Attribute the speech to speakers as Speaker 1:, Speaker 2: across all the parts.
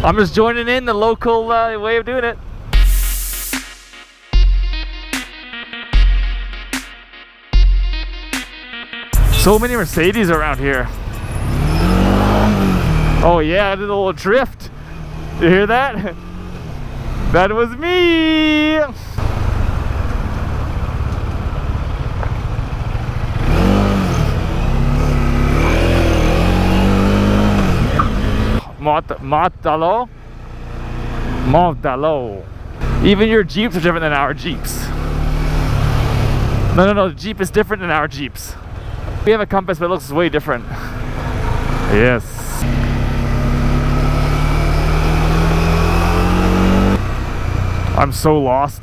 Speaker 1: I'm just joining in the local way of doing it. So many Mercedes around here. Oh yeah, I did a little drift. You hear that? That was me. Mortalo. Even your Jeeps are different than our Jeeps. No, the Jeep is different than our Jeeps. We have a Compass, but it looks way different. Yes. I'm so lost.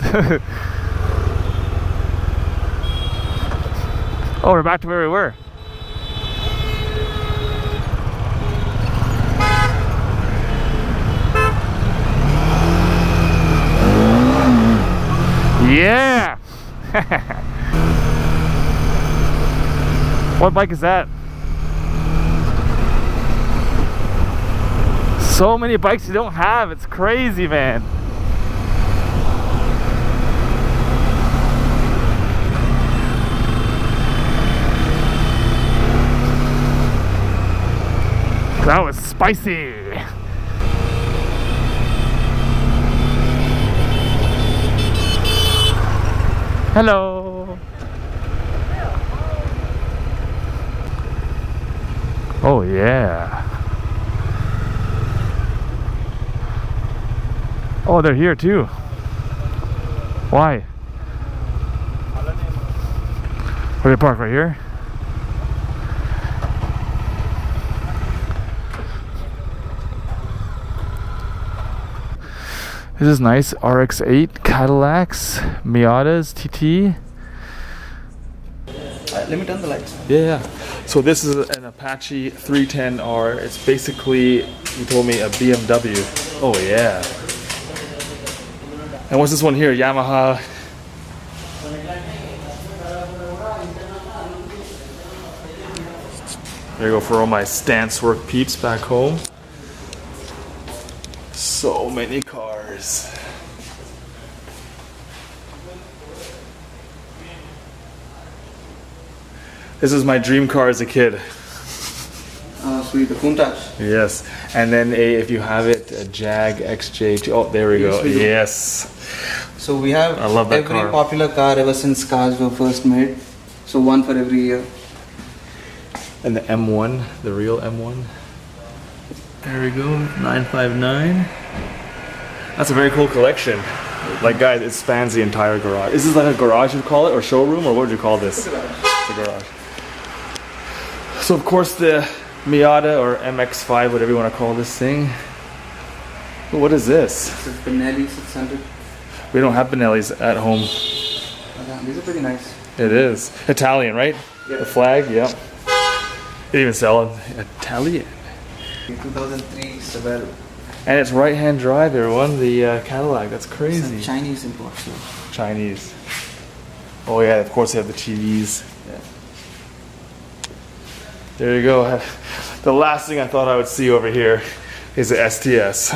Speaker 1: Oh, we're back to where we were. Yeah! What bike is that? So many bikes you don't have, it's crazy, man. That was spicy. Hello. Oh yeah. Oh, they're here too. Why? Where they park right here? This is nice. RX-8 Cadillacs, Miatas, TT.
Speaker 2: Let me turn the lights.
Speaker 1: Yeah. So this is an Apache 310R. It's basically, you told me, a BMW. Oh yeah. And what's this one here? Yamaha. There you go for all my stance work peeps back home. So many cars. This is my dream car as a kid.
Speaker 2: Sweet, the Countach.
Speaker 1: Yes, and then if you have it, a Jag XJ. Oh, there we go. Yes.
Speaker 2: So we have
Speaker 1: I love that
Speaker 2: every
Speaker 1: car.
Speaker 2: popular car ever since cars were first made. So one for every year.
Speaker 1: And the M1, the real M1. There we go, 959. That's a very cool collection. Like, guys, it spans the entire garage. Is this like a garage you'd call it, or showroom, or what would you call this? It's a garage. So, of course, the Miata or MX-5, whatever you want to call this thing. But what is this?
Speaker 2: It's a Benelli 600.
Speaker 1: We don't have Benellis at home.
Speaker 2: These are pretty nice.
Speaker 1: It is. Italian, right?
Speaker 2: Yep.
Speaker 1: The flag, yep. They even sell it Italian.
Speaker 2: 2003 Subaru.
Speaker 1: And it's right-hand drive, everyone. The Cadillac. That's crazy.
Speaker 2: It's a Chinese import. So.
Speaker 1: Chinese. Oh yeah, of course they have the TVs.
Speaker 2: Yeah.
Speaker 1: There you go. The last thing I thought I would see over here is the STS.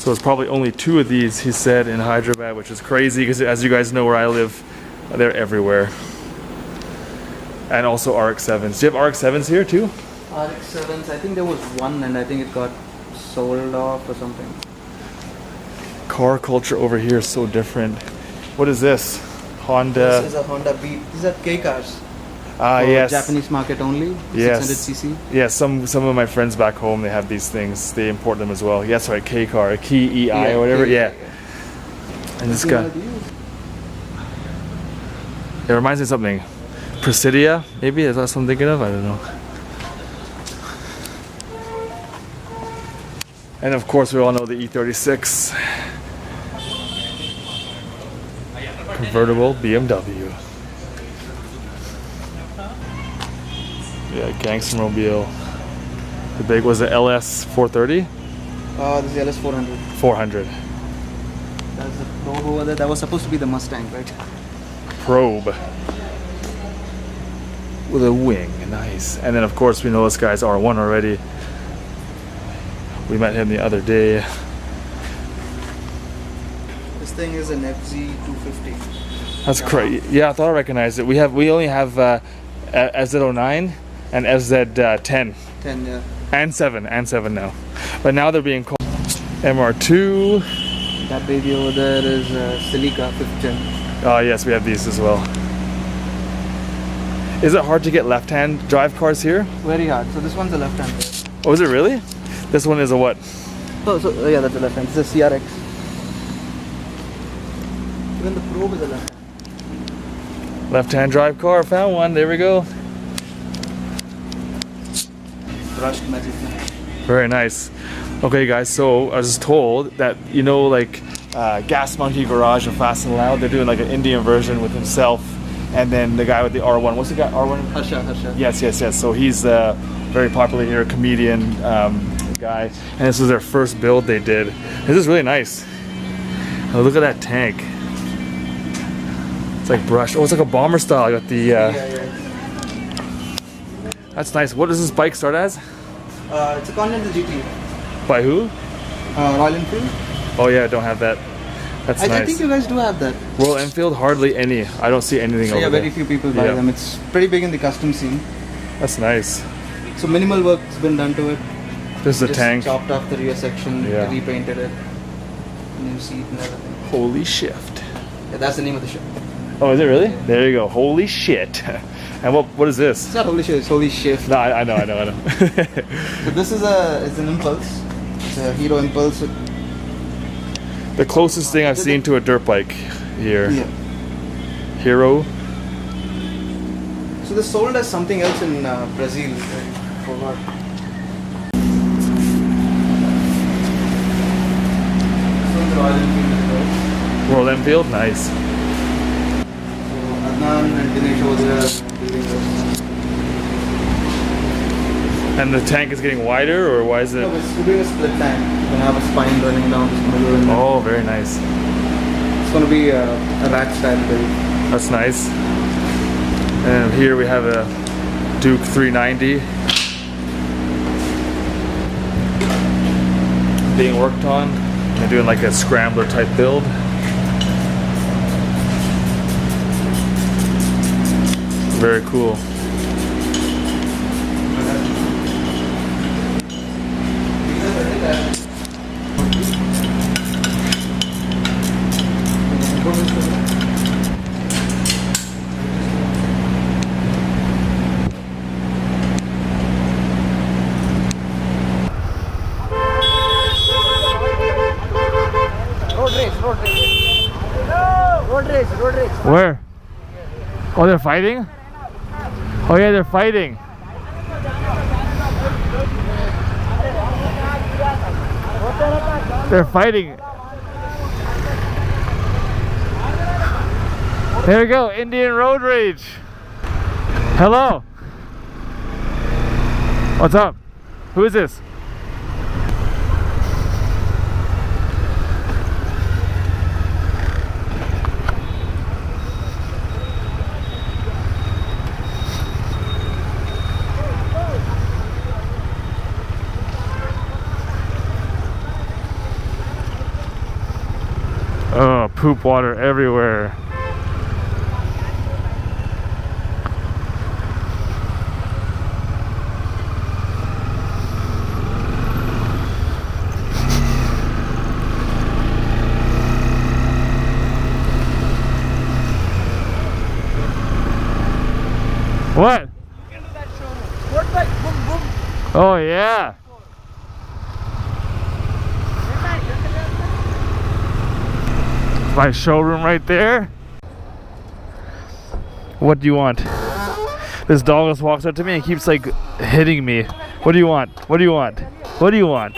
Speaker 1: So it's probably only 2 of these, he said, in Hyderabad, which is crazy because, as you guys know where I live, they're everywhere. And also RX-7s. Do you have RX-7s here too?
Speaker 2: RX-7s, I think there was one and I think it got sold off or something.
Speaker 1: Car culture over here is so different. What is this? Honda.
Speaker 2: This is a Honda Beat. These are K cars.
Speaker 1: Yes.
Speaker 2: Japanese market only.
Speaker 1: Yes.
Speaker 2: 600cc.
Speaker 1: Yeah, some of my friends back home, they have these things. They import them as well. Yes, right, K car, a Key EI or whatever. Yeah. And this guy. It reminds me of something. Presidia, maybe? Is that what I'm thinking of? I don't know. And of course, we all know the E36. Convertible BMW. Yeah, Gangstermobile. The big was the LS 430?
Speaker 2: This is LS 400.
Speaker 1: 400.
Speaker 2: That's the probe over there. That was supposed to be the Mustang, right?
Speaker 1: Probe. With a wing, nice. And then of course we know this guy's R1 already. We met him the other day.
Speaker 2: This thing is an FZ250.
Speaker 1: That's crazy. Yeah, I thought I recognized it. We only have FZ09 and FZ10.
Speaker 2: 10, yeah.
Speaker 1: And 7 now. But now they're being called MR2.
Speaker 2: That baby over there is Celica 5th gen.
Speaker 1: Oh yes, we have these as well. Is it hard to get left-hand drive cars here?
Speaker 2: Very hard. So this one's a left-hand.
Speaker 1: Oh, is it really? This one is a what?
Speaker 2: Oh, yeah, that's a left-hand. It's a CRX. Even the Probe is a left-hand.
Speaker 1: Left-hand drive car, found one. There we go.
Speaker 2: Brushed magic.
Speaker 1: Very nice. Okay, guys. So I was told that like Gas Monkey Garage and Fast and Loud, they're doing like an Indian version with himself, and then the guy with the R1. What's the guy? R1?
Speaker 2: Harsha.
Speaker 1: Yes. So he's very popular here, comedian guy, and this was their first build they did. This is really nice. Oh, look at that tank. It's like brushed. Oh, it's like a bomber style. I got the.
Speaker 2: Yeah.
Speaker 1: That's nice. What does this bike start as?
Speaker 2: It's a Continental GT.
Speaker 1: By who?
Speaker 2: Royal Enfield.
Speaker 1: Oh yeah, I don't have that. That's nice.
Speaker 2: I think you guys do have that.
Speaker 1: Royal Enfield, hardly any. I don't see anything over
Speaker 2: Yeah,
Speaker 1: there.
Speaker 2: very few people buy them. It's pretty big in the custom scene.
Speaker 1: That's nice.
Speaker 2: So minimal work's been done to it.
Speaker 1: This is a
Speaker 2: Just
Speaker 1: tank.
Speaker 2: chopped off the rear section,
Speaker 1: Yeah.
Speaker 2: repainted it, new seat and everything.
Speaker 1: Holy shift.
Speaker 2: Yeah, that's the name of the show.
Speaker 1: Oh, is it really? There you go. Holy shit. And what is this?
Speaker 2: It's not holy shit, it's holy shift.
Speaker 1: No, I know.
Speaker 2: So this is an Impulse. It's a Hero Impulse.
Speaker 1: The closest thing I've seen to a dirt bike here.
Speaker 2: Yeah.
Speaker 1: Hero.
Speaker 2: So this sold as something else in Brazil. I forgot. This one's Royal Enfield.
Speaker 1: Royal Enfield, nice.
Speaker 2: So Adnan and Dinesh over there building this.
Speaker 1: And the tank is getting wider, or why is it?
Speaker 2: No, we're doing a split tank. We're gonna have a spine running down this middle. And
Speaker 1: Oh, very nice.
Speaker 2: it's gonna be a rack style build.
Speaker 1: That's nice. And here we have a Duke 390 being worked on. They're doing like a scrambler type build. Very cool.
Speaker 2: Road race.
Speaker 1: Where? Oh, they're fighting? Oh yeah, they're fighting. They're fighting. There we go, Indian road rage. Hello. What's up? Who is this? Oh, poop water everywhere. What? Oh yeah. My showroom right there. What do you want? This dog just walks up to me and keeps like hitting me. What do you want? What do you want? What do you want?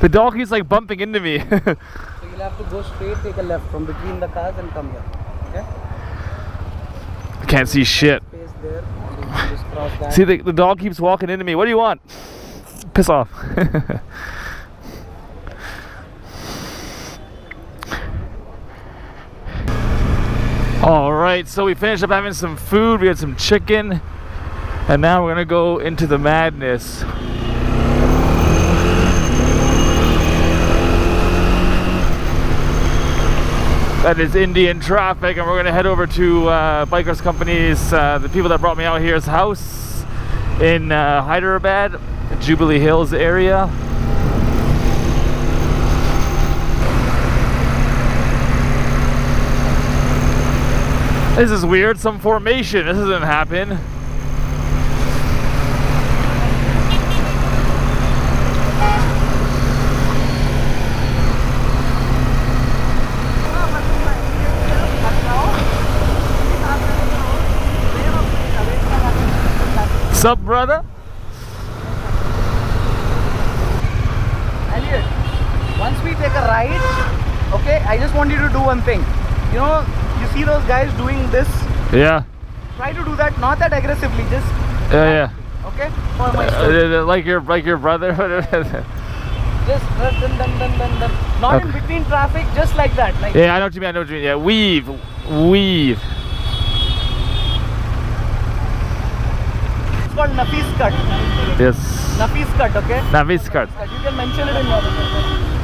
Speaker 1: The dog keeps like bumping into me.
Speaker 2: So you'll have to go straight, take a left from between the cars and come here. Okay?
Speaker 1: I can't see shit.
Speaker 2: Space there. And you can just cross that.
Speaker 1: See, the dog keeps walking into me. What do you want? Piss off. All right, so we finished up having some food. We had some chicken, and now we're gonna go into the madness. That is Indian traffic, and we're gonna head over to Bikers Company's, the people that brought me out here's house in Hyderabad, Jubilee Hills area. This is weird, some formation. This doesn't happen. Sup, brother?
Speaker 2: Elliot, once we take a ride, okay, I just want you to do one thing. You know, you see those guys doing this?
Speaker 1: Yeah.
Speaker 2: Try to do that, not that aggressively, just
Speaker 1: Yeah.
Speaker 2: okay? For my story.
Speaker 1: Like your brother.
Speaker 2: Just not
Speaker 1: Okay.
Speaker 2: in between traffic, just like that. Like
Speaker 1: Yeah, I know what you mean. I know what you mean. Yeah, weave.
Speaker 2: it's called Nafis cut.
Speaker 1: Yes.
Speaker 2: Nafis cut, okay?
Speaker 1: Navis cut.
Speaker 2: You can mention it in your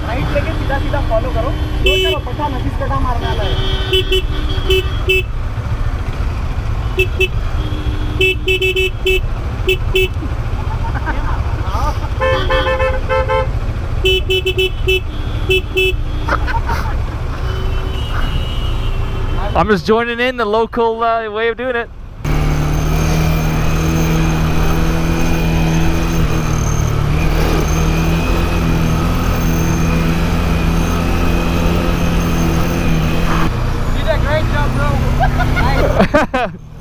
Speaker 2: right लेके सीधा follow करो. तो चलो पता Nafis cut मारने वाला है.
Speaker 1: I'm just joining in the local way of doing it.
Speaker 2: You did a great job, bro. Nice.